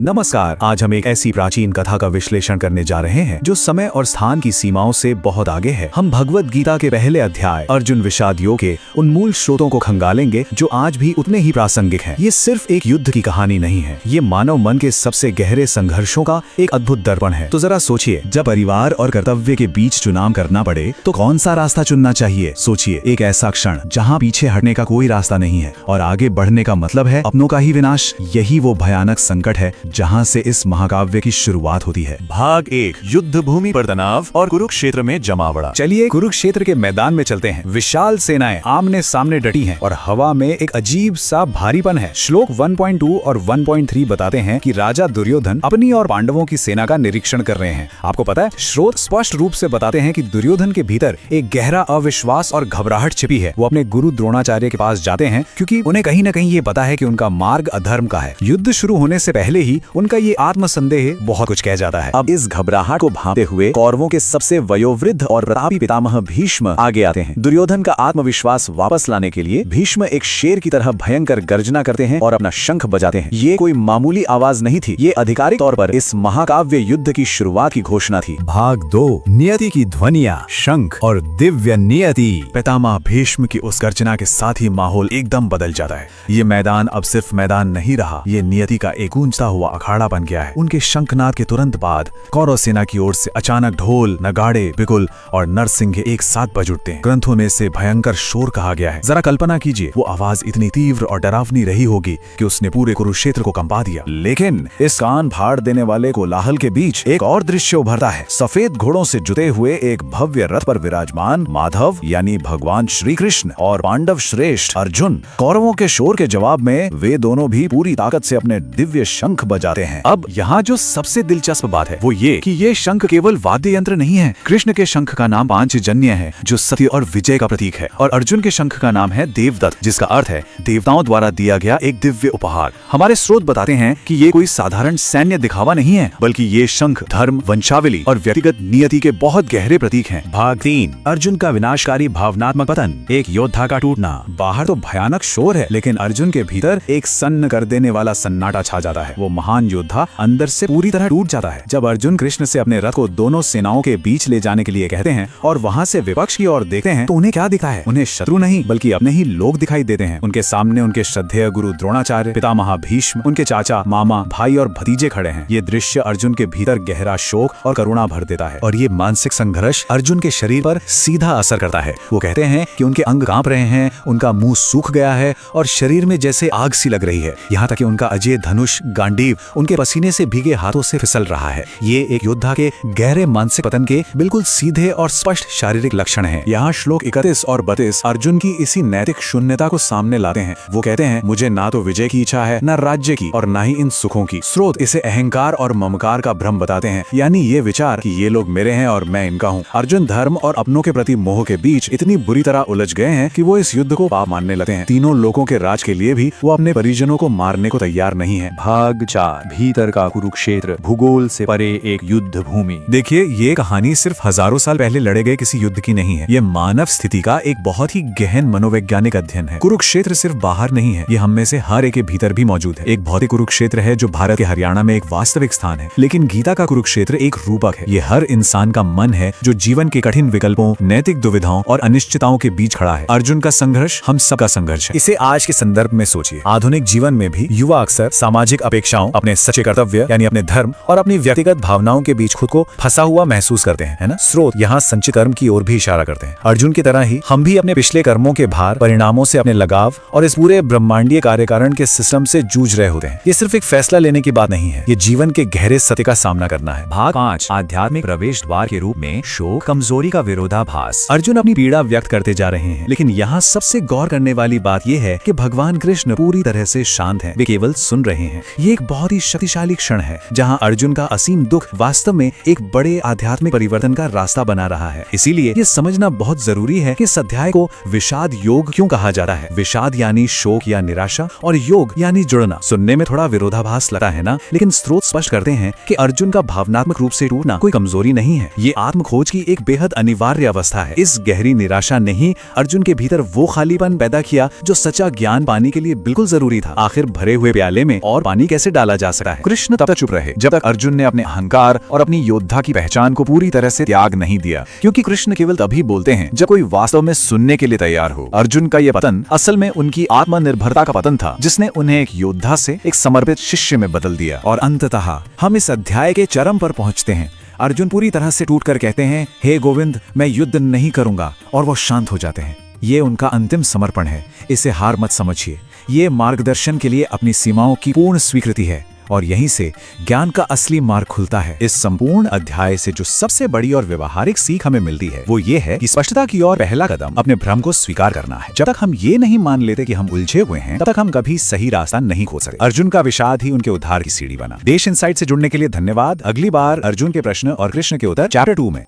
नमस्कार। आज हम एक ऐसी प्राचीन कथा का विश्लेषण करने जा रहे हैं जो समय और स्थान की सीमाओं से बहुत आगे है। हम भगवत गीता के पहले अध्याय अर्जुन विषाद योग के उन मूल स्रोतों को खंगालेंगे जो आज भी उतने ही प्रासंगिक हैं। ये सिर्फ एक युद्ध की कहानी नहीं है, ये मानव मन के सबसे गहरे संघर्षों का एक अद्भुत दर्पण है। तो जरा सोचिए, जब परिवार और कर्तव्य के बीच चुनाव करना पड़े तो कौन सा रास्ता चुनना चाहिए? सोचिए, एक ऐसा क्षण जहाँ पीछे हटने का कोई रास्ता नहीं है और आगे बढ़ने का मतलब है अपनों का ही विनाश। यही वो भयानक संकट है जहां से इस महाकाव्य की शुरुआत होती है। भाग 1, युद्ध भूमि पर तनाव और कुरुक्षेत्र में जमावड़ा। चलिए कुरुक्षेत्र के मैदान में चलते हैं। विशाल सेनाएं आमने सामने डटी हैं और हवा में एक अजीब सा भारीपन है। श्लोक 1.2 और 1.3 बताते हैं कि राजा दुर्योधन अपनी और पांडवों की सेना का निरीक्षण कर रहे हैं। आपको पता है, स्रोत स्पष्ट रूप से बताते हैं कि दुर्योधन के भीतर एक गहरा अविश्वास और घबराहट छिपी है। वो अपने गुरु द्रोणाचार्य के पास जाते हैं क्योंकि उन्हें कहीं न कहीं ये पता है कि उनका मार्ग अधर्म का है। युद्ध शुरू होने से पहले ही उनका ये आत्मसंदेह बहुत कुछ कह जाता है। अब इस घबराहट को भांपते हुए कौरवों के सबसे वयोवृद्ध और प्रतापी पितामह भीष्म आगे आते हैं। दुर्योधन का आत्मविश्वास वापस लाने के लिए भीष्म एक शेर की तरह भयंकर गर्जना करते हैं और अपना शंख बजाते हैं। ये कोई मामूली आवाज नहीं थी, ये आधिकारिक तौर पर इस महाकाव्य युद्ध की शुरुआत की घोषणा थी। भाग 2, नियति की ध्वनियां, शंख और दिव्य नियति। पितामह भीष्म की उस गर्जना के साथ ही माहौल एकदम बदल जाता है। ये मैदान अब सिर्फ मैदान नहीं रहा, ये नियति का एक गूंजता हुआ अखाड़ा बन गया है। उनके शंखनाद के तुरंत बाद कौरव सेना की ओर से अचानक ढोल, नगाड़े, बिगुल और नरसिंह एक साथ बज उठते हैं। ग्रंथों में से भयंकर शोर कहा गया है। जरा कल्पना कीजिए, वो आवाज इतनी तीव्र और डरावनी रही होगी कि उसने पूरे कुरुक्षेत्र को कंपा दिया। लेकिन इस कान फाड़ देने वाले कोलाहल के बीच एक और दृश्य उभरता है। सफेद घोड़ों से जुते हुए एक भव्य रथ पर विराजमान माधव यानी भगवान श्री कृष्ण और पांडव श्रेष्ठ अर्जुन। कौरवों के शोर के जवाब में वे दोनों भी पूरी ताकत से अपने दिव्य शंख बजाते हैं। अब यहाँ जो सबसे दिलचस्प बात है वो ये कि ये शंख केवल वाद्य यंत्र नहीं है। कृष्ण के शंख का नाम पांचजन्य है जो सत्य और विजय का प्रतीक है, और अर्जुन के शंख का नाम है देवदत्त जिसका अर्थ है देवताओं द्वारा दिया गया एक दिव्य उपहार। हमारे स्रोत बताते हैं कि ये कोई साधारण सैन्य दिखावा नहीं है, बल्कि ये शंख धर्म, वंशावली और व्यक्तिगत नियति के बहुत गहरे प्रतीक हैं। भाग 3, अर्जुन का विनाशकारी भावनात्मक पतन, एक योद्धा का टूटना। बाहर तो भयानक शोर है, लेकिन अर्जुन के भीतर एक सन्न कर देने वाला सन्नाटा छा जाता है। वो महान योद्धा अंदर से पूरी तरह टूट जाता है। जब अर्जुन कृष्ण से अपने रथ को दोनों सेनाओं के बीच ले जाने के लिए कहते हैं और वहां से विपक्ष की ओर देखते हैं तो उन्हें क्या दिखा है? उन्हें शत्रु नहीं बल्कि अपने ही लोग दिखाई देते हैं। उनके सामने उनके श्रद्धेय गुरु द्रोणाचार्य, पितामह भीष्म, उनके चाचा, मामा, भाई और भतीजे खड़े हैं। ये दृश्य अर्जुन के भीतर गहरा शोक और करुणा भर देता है, और ये मानसिक संघर्ष अर्जुन के शरीर पर सीधा असर करता है। वो कहते हैं कि उनके अंग कांप रहे हैं, उनका मुंह सूख गया है और शरीर में जैसे आग सी लग रही है। यहाँ तक कि उनका अजय धनुष गांडीव उनके पसीने से भीगे हाथों से फिसल रहा है। ये एक योद्धा के गहरे मानसिक पतन के बिल्कुल सीधे और स्पष्ट शारीरिक लक्षण हैं। यहाँ श्लोक 31 और 32 अर्जुन की इसी नैतिक शून्यता को सामने लाते हैं। वो कहते हैं, मुझे ना तो विजय की इच्छा है, न राज्य की और ना ही इन सुखों की। स्रोत इसे अहंकार और ममकार का भ्रम बताते हैं, यानी ये विचार कि ये लोग मेरे हैं और मैं इनका हूँ। अर्जुन धर्म और अपनों के प्रति मोह के बीच इतनी बुरी तरह उलझ गए हैं कि वो इस युद्ध को पाप मानने लगते हैं। तीनों लोगों के राज के लिए भी वो अपने परिजनों को मारने को तैयार नहीं है। भाग 4, भीतर का कुरुक्षेत्र, भूगोल से परे एक युद्ध भूमि। देखिए, ये कहानी सिर्फ हजारों साल पहले लड़े गए किसी युद्ध की नहीं है। ये मानव स्थिति का एक बहुत ही गहन मनोवैज्ञानिक अध्ययन है। कुरुक्षेत्र सिर्फ बाहर नहीं है, ये हम में से हर एक के भीतर भी मौजूद है। एक भौतिक कुरुक्षेत्र है जो भारत के हरियाणा में एक वास्तविक स्थान है, लेकिन गीता का कुरुक्षेत्र एक रूपक है। ये हर इंसान का मन है जो जीवन के कठिन विकल्पों, नैतिक दुविधाओं और अनिश्चितताओं के बीच खड़ा है। अर्जुन का संघर्ष हम सबका संघर्ष है। इसे आज के संदर्भ में सोचिए। आधुनिक जीवन में भी युवा अक्सर सामाजिक अपेक्षाओं, अपने सच्चे कर्तव्य यानी अपने धर्म और अपनी व्यक्तिगत भावनाओं के बीच खुद को फंसा हुआ महसूस करते हैं, है ना? स्रोत यहाँ संचित कर्म की ओर भी इशारा करते हैं। अर्जुन की तरह ही हम भी अपने पिछले कर्मों के भार, परिणामों से अपने लगाव और इस पूरे ब्रह्मांडीय कार्यकारण के सिस्टम से जूझ रहे होते हैं। ये सिर्फ एक फैसला लेने की बात नहीं है, ये जीवन के गहरे सत्य का सामना करना है। भाग 5, आध्यात्मिक प्रवेश द्वार के रूप में शोक, कमजोरी का विरोधाभास। अर्जुन अपनी पीड़ा व्यक्त करते जा रहे हैं, लेकिन यहाँ सबसे गौर करने वाली बात यह है कि भगवान कृष्ण पूरी तरह से शांत हैं। वे केवल सुन रहे हैं। ये एक बहुत ही शक्तिशाली क्षण है जहाँ अर्जुन का असीम दुख वास्तव में एक बड़े आध्यात्मिक परिवर्तन का रास्ता बना रहा है। इसीलिए ये समझना बहुत जरूरी है कि इस अध्याय को विषाद योग क्यों कहा जाता है। विषाद यानी शोक या निराशा, और योग यानी जुड़ना। सुनने में थोड़ा विरोधाभास लगता है ना, लेकिन स्रोत स्पष्ट करते हैं कि अर्जुन का भावनात्मक रूप से टूटना कोई कमजोरी नहीं है, ये आत्मखोज की एक बेहद अनिवार्य अवस्था है। इस गहरी निराशा ने ही अर्जुन के भीतर वो खालीपन पैदा किया जो सच्चा ज्ञान पाने के लिए बिल्कुल जरूरी था। आखिर भरे हुए प्याले में और पानी कैसे डाला निकाला जा सकता है। कृष्ण तब तक चुप रहे जब तक अर्जुन ने अपने अहंकार और अपनी योद्धा की पहचान को पूरी तरह से त्याग नहीं दिया, क्योंकि कृष्ण केवल तभी बोलते हैं जब कोई वास्तव में सुनने के लिए तैयार हो। अर्जुन का यह पतन असल में उनकी आत्मनिर्भरता का पतन था, जिसने उन्हें एक योद्धा से एक समर्पित शिष्य में बदल दिया। और अंततः हम इस अध्याय के चरम पर पहुंचते हैं। अर्जुन पूरी तरह से टूटकर कहते हैं, हे गोविंद, मैं युद्ध नहीं करूंगा, और वो शांत हो जाते हैं। ये उनका अंतिम समर्पण है। इसे हार मत समझिए, ये मार्गदर्शन के लिए अपनी सीमाओं की पूर्ण स्वीकृति है, और यहीं से ज्ञान का असली मार्ग खुलता है। इस संपूर्ण अध्याय से जो सबसे बड़ी और व्यवहारिक सीख हमें मिलती है वो ये है कि स्पष्टता की ओर पहला कदम अपने भ्रम को स्वीकार करना है। जब तक हम ये नहीं मान लेते कि हम उलझे हुए हैं, तब तक हम कभी सही रास्ता नहीं खोज सकते। अर्जुन का विषाद ही उनके उद्धार की सीढ़ी बना। देश इनसाइट से जुड़ने के लिए धन्यवाद। अगली बार अर्जुन के प्रश्न और कृष्ण के उत्तर चैप्टर 2 में।